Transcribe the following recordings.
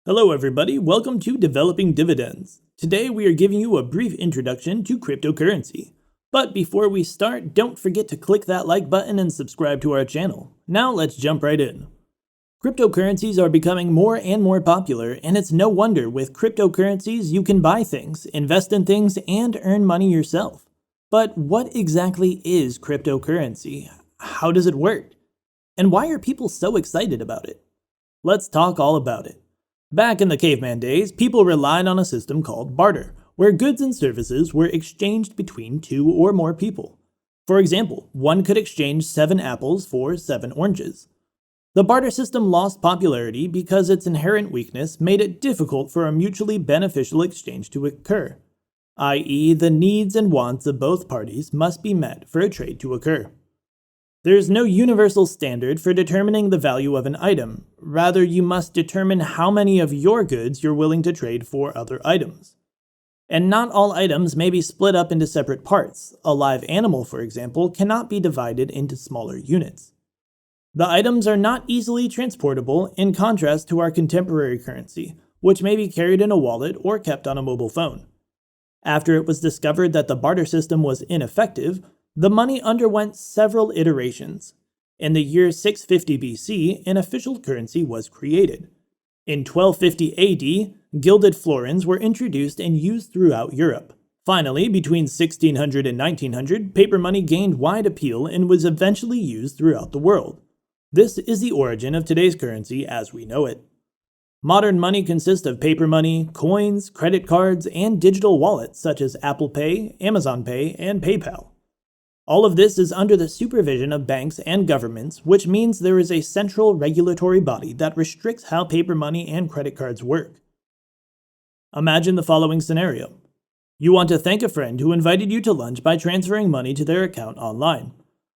Hello everybody, welcome to Developing Dividends. Today we are giving you a brief introduction to cryptocurrency. But before we start, don't forget to click that like button and subscribe to our channel. Now let's jump right in. Cryptocurrencies are becoming more and more popular, and it's no wonder with cryptocurrencies you can buy things, invest in things, and earn money yourself. But what exactly is cryptocurrency? How does it work? And why are people so excited about it? Let's talk all about it. Back in the caveman days, people relied on a system called barter, where goods and services were exchanged between two or more people. For example, one could exchange 7 apples for 7 oranges. The barter system lost popularity because its inherent weakness made it difficult for a mutually beneficial exchange to occur, i.e., the needs and wants of both parties must be met for a trade to occur. There is no universal standard for determining the value of an item. Rather, you must determine how many of your goods you're willing to trade for other items. And not all items may be split up into separate parts. A live animal, for example, cannot be divided into smaller units. The items are not easily transportable in contrast to our contemporary currency, which may be carried in a wallet or kept on a mobile phone. After it was discovered that the barter system was ineffective, the money underwent several iterations. In the year 650 BC, an official currency was created. In 1250 AD, gilded florins were introduced and used throughout Europe. Finally, between 1600 and 1900, paper money gained wide appeal and was eventually used throughout the world. This is the origin of today's currency as we know it. Modern money consists of paper money, coins, credit cards, and digital wallets such as Apple Pay, Amazon Pay, and PayPal. All of this is under the supervision of banks and governments, which means there is a central regulatory body that restricts how paper money and credit cards work. Imagine the following scenario. You want to thank a friend who invited you to lunch by transferring money to their account online.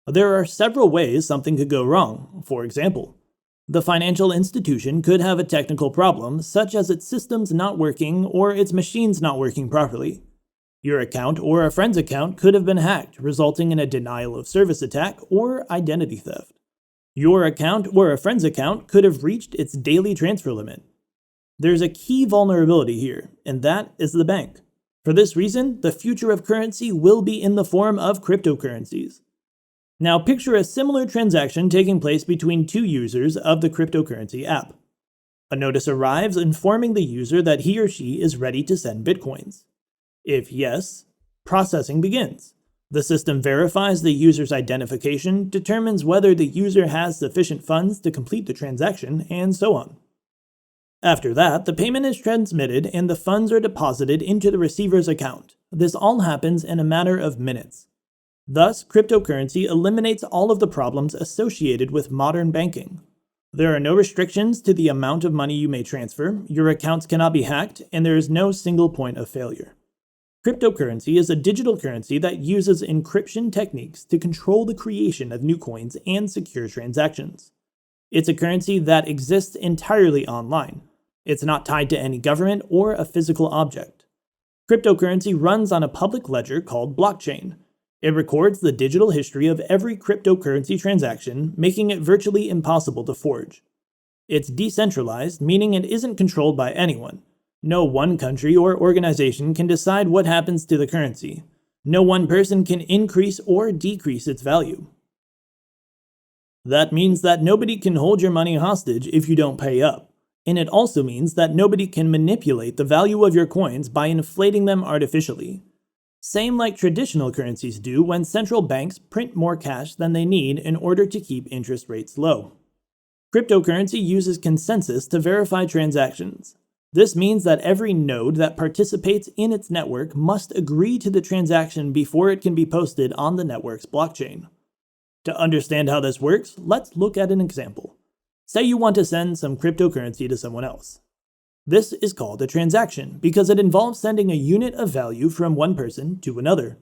There are several ways something could go wrong. For example, the financial institution could have a technical problem, such as its systems not working or its machines not working properly. Your account or a friend's account could have been hacked, resulting in a denial of service attack or identity theft. Your account or a friend's account could have reached its daily transfer limit. There's a key vulnerability here, and that is the bank. For this reason, the future of currency will be in the form of cryptocurrencies. Now picture a similar transaction taking place between two users of the cryptocurrency app. A notice arrives informing the user that he or she is ready to send bitcoins. If yes, processing begins. The system verifies the user's identification, determines whether the user has sufficient funds to complete the transaction, and so on. After that, the payment is transmitted and the funds are deposited into the receiver's account. This all happens in a matter of minutes. Thus, cryptocurrency eliminates all of the problems associated with modern banking. There are no restrictions to the amount of money you may transfer, your accounts cannot be hacked, and there is no single point of failure. Cryptocurrency is a digital currency that uses encryption techniques to control the creation of new coins and secure transactions. It's a currency that exists entirely online. It's not tied to any government or a physical object. Cryptocurrency runs on a public ledger called blockchain. It records the digital history of every cryptocurrency transaction, making it virtually impossible to forge. It's decentralized, meaning it isn't controlled by anyone. No one country or organization can decide what happens to the currency. No one person can increase or decrease its value. That means that nobody can hold your money hostage if you don't pay up. And it also means that nobody can manipulate the value of your coins by inflating them artificially. Same like traditional currencies do when central banks print more cash than they need in order to keep interest rates low. Cryptocurrency uses consensus to verify transactions. This means that every node that participates in its network must agree to the transaction before it can be posted on the network's blockchain. To understand how this works, let's look at an example. Say you want to send some cryptocurrency to someone else. This is called a transaction because it involves sending a unit of value from one person to another.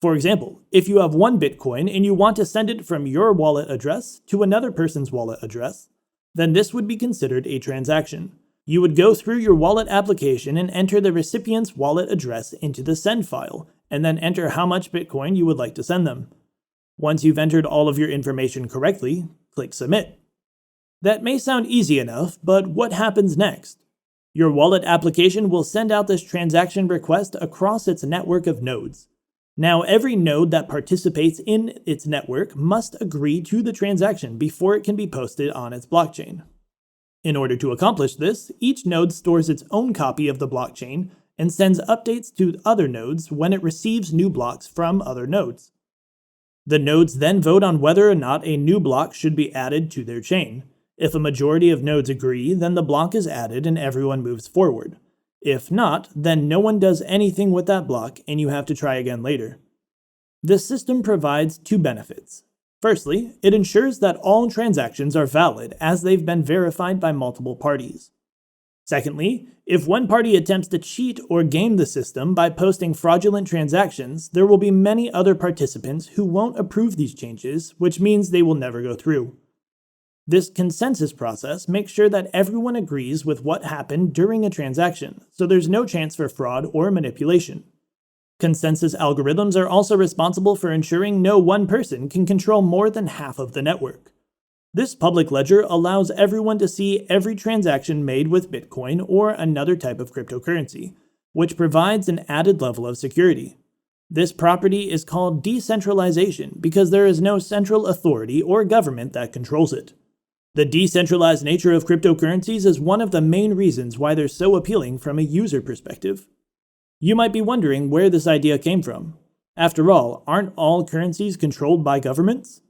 For example, if you have 1 Bitcoin and you want to send it from your wallet address to another person's wallet address, then this would be considered a transaction. You would go through your wallet application and enter the recipient's wallet address into the send file, and then enter how much Bitcoin you would like to send them. Once you've entered all of your information correctly, click Submit. That may sound easy enough, but what happens next? Your wallet application will send out this transaction request across its network of nodes. Now, every node that participates in its network must agree to the transaction before it can be posted on its blockchain. In order to accomplish this, each node stores its own copy of the blockchain and sends updates to other nodes when it receives new blocks from other nodes. The nodes then vote on whether or not a new block should be added to their chain. If a majority of nodes agree, then the block is added and everyone moves forward. If not, then no one does anything with that block and you have to try again later. This system provides two benefits. Firstly, it ensures that all transactions are valid as they've been verified by multiple parties. Secondly, if one party attempts to cheat or game the system by posting fraudulent transactions, there will be many other participants who won't approve these changes, which means they will never go through. This consensus process makes sure that everyone agrees with what happened during a transaction, so there's no chance for fraud or manipulation. Consensus algorithms are also responsible for ensuring no one person can control more than half of the network. This public ledger allows everyone to see every transaction made with Bitcoin or another type of cryptocurrency, which provides an added level of security. This property is called decentralization because there is no central authority or government that controls it. The decentralized nature of cryptocurrencies is one of the main reasons why they're so appealing from a user perspective. You might be wondering where this idea came from. After all, aren't all currencies controlled by governments?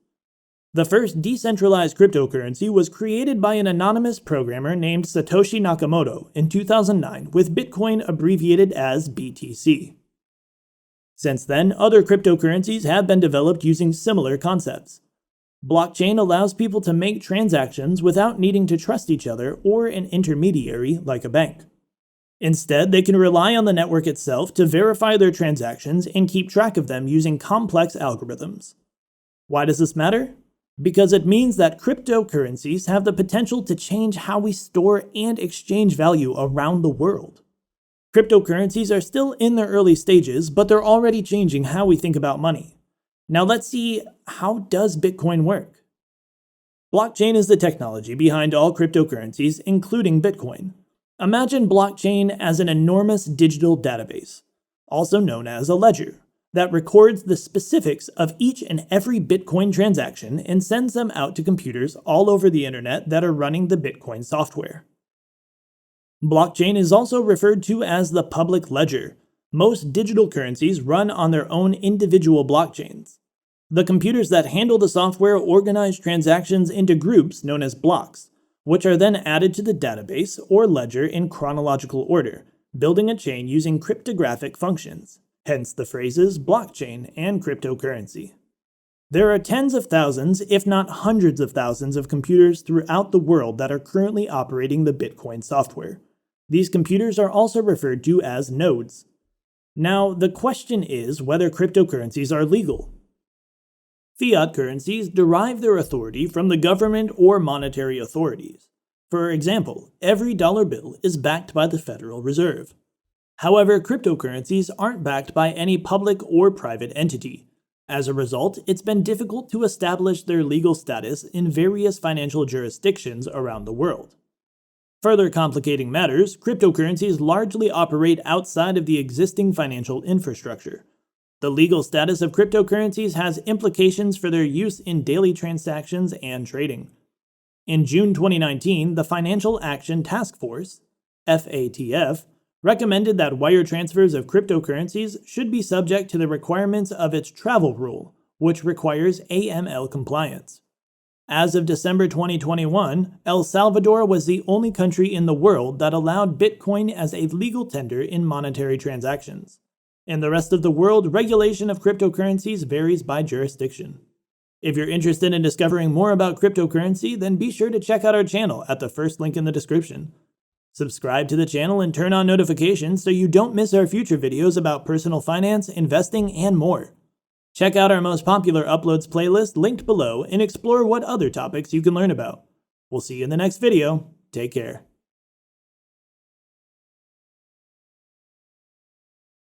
The first decentralized cryptocurrency was created by an anonymous programmer named Satoshi Nakamoto in 2009, with Bitcoin abbreviated as BTC. Since then, other cryptocurrencies have been developed using similar concepts. Blockchain allows people to make transactions without needing to trust each other or an intermediary like a bank. Instead, they can rely on the network itself to verify their transactions and keep track of them using complex algorithms. Why does this matter? Because it means that cryptocurrencies have the potential to change how we store and exchange value around the world. Cryptocurrencies are still in their early stages, but they're already changing how we think about money. Now let's see, how does Bitcoin work? Blockchain is the technology behind all cryptocurrencies, including Bitcoin. Imagine blockchain as an enormous digital database, also known as a ledger, that records the specifics of each and every Bitcoin transaction and sends them out to computers all over the internet that are running the Bitcoin software. Blockchain is also referred to as the public ledger. Most digital currencies run on their own individual blockchains. The computers that handle the software organize transactions into groups known as blocks, which are then added to the database or ledger in chronological order, building a chain using cryptographic functions, hence the phrases blockchain and cryptocurrency. There are tens of thousands, if not hundreds of thousands of computers throughout the world that are currently operating the Bitcoin software. These computers are also referred to as nodes. Now, the question is whether cryptocurrencies are legal. Fiat currencies derive their authority from the government or monetary authorities. For example, every dollar bill is backed by the Federal Reserve. However, cryptocurrencies aren't backed by any public or private entity. As a result, it's been difficult to establish their legal status in various financial jurisdictions around the world. Further complicating matters, cryptocurrencies largely operate outside of the existing financial infrastructure. The legal status of cryptocurrencies has implications for their use in daily transactions and trading. In June 2019, the Financial Action Task Force, FATF, recommended that wire transfers of cryptocurrencies should be subject to the requirements of its travel rule, which requires AML compliance. As of December 2021, El Salvador was the only country in the world that allowed Bitcoin as a legal tender in monetary transactions. In the rest of the world, regulation of cryptocurrencies varies by jurisdiction. If you're interested in discovering more about cryptocurrency, then be sure to check out our channel at the first link in the description. Subscribe to the channel and turn on notifications so you don't miss our future videos about personal finance, investing, and more. Check out our most popular uploads playlist linked below and explore what other topics you can learn about. We'll see you in the next video. Take care.